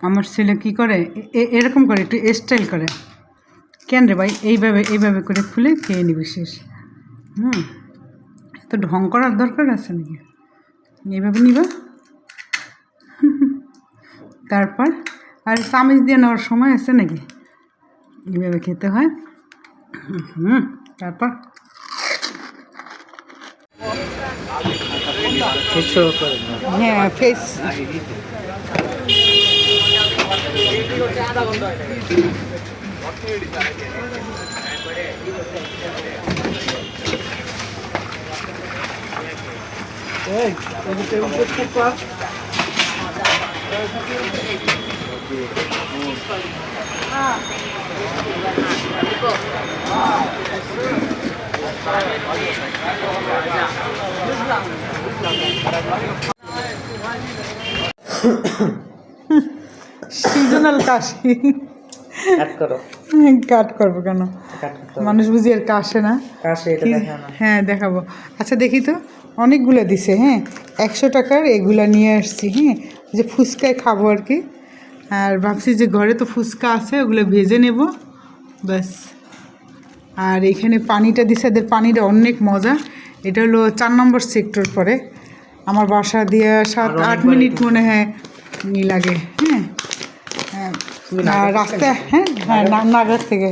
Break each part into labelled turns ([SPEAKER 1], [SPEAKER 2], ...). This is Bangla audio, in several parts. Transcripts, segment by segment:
[SPEAKER 1] আমার ছেলে কী করে, এরকম করে একটু স্টাইল করে। কেন রে ভাই, এইভাবে করে খুলে খেয়ে নিবি শেষ। তো ঢং করার দরকার আছে নাকি? এইভাবে নিবা, তারপর আর চামচ দিয়ে নেওয়ার সময় আছে নাকি? এইভাবে খেতে হয়। তারপর হ্যাঁ ফেস সিজনাল কাশি। কাট করবো কেন? মানুষ বুঝি আর কাশে না? হ্যাঁ দেখাবো। আচ্ছা দেখি তো, অনেকগুলো দিছে। হ্যাঁ 100 টাকার এগুলা নিয়ে আসছি। হ্যাঁ যে ফুচকায় খাবো আর কি। আর ভাবছি যে ঘরে তো ফুচকা আছে, ওগুলো ভেজে নেব ব্যাস। আর এখানে পানিটা দিছে, এদের পানিটা অনেক মজা। এটা হলো 4 নম্বর সেক্টর পরে। আমার বাসা দিয়ে 7-8 মিনিট মনে হয় লাগে। হ্যাঁ আর রাস্তায় হ্যাঁ নাগার থেকে।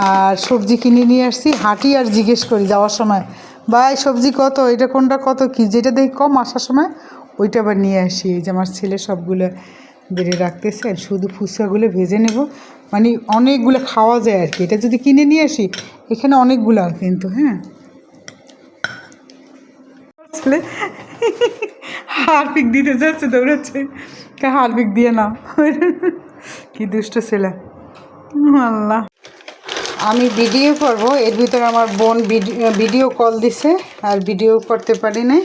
[SPEAKER 1] আর সবজি কিনে নিয়ে আসছি, হাঁটি আর জিজ্ঞেস করি যাওয়ার সময়, ভাই সবজি কত, এটা কোনটা কত, কি যেটা দেখি কম আসার সময় ওইটা আবার নিয়ে আসি। এই যে আমার ছেলে সবগুলো বেড়ে রাখতেছে। আর শুধু ফুচকাগুলো ভেজে নেব, মানে অনেকগুলো খাওয়া যায় আর কি। এটা যদি কিনে নিয়ে আসি, এখানে অনেকগুলো কিন্তু। হ্যাঁ হারপিক দিতে যাচ্ছে, দৌড়াচ্ছে, হারপিক দিয়ে নাও। কি দুষ্ট ছেলে, আল্লাহ। আমি ভিডিও করব, এর ভিতরে আমার বোন ভিডিও কল দিছে, আর ভিডিও করতে পারি নাই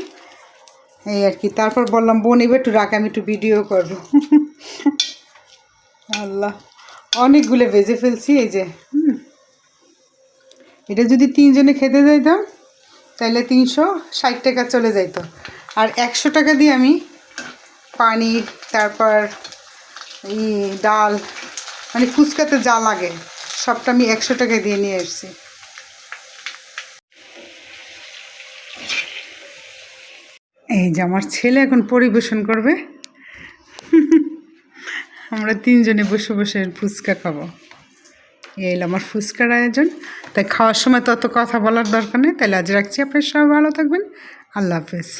[SPEAKER 1] এই আর কি। তারপর বললাম বোন এবার একটু রাখ, আমি একটু ভিডিও করবো। আল্লাহ, অনেকগুলো ভেজে ফেলছি। এই যে এটা যদি 3 জনে খেতে যাইতাম তাহলে 360 টাকা চলে যাইত। আর 100 টাকা দিয়ে আমি পানি, তারপর ডাল, মানে ফুচকাতে যা লাগে সবটা আমি 100 টাকা দিয়ে নিয়ে এসেছি। এই যে আমার ছেলে এখন পরিবেশন করবে। আমরা 3 জনে বসে বসে ফুচকা খাবো। এই হলো আমার ফুচকার আয়োজন। তাই খাওয়ার সময় তত কথা বলার দরকার নেই। তাহলে আজ রাখছি, আপনার সবাই ভালো থাকবেন। আল্লাহ হাফেজ।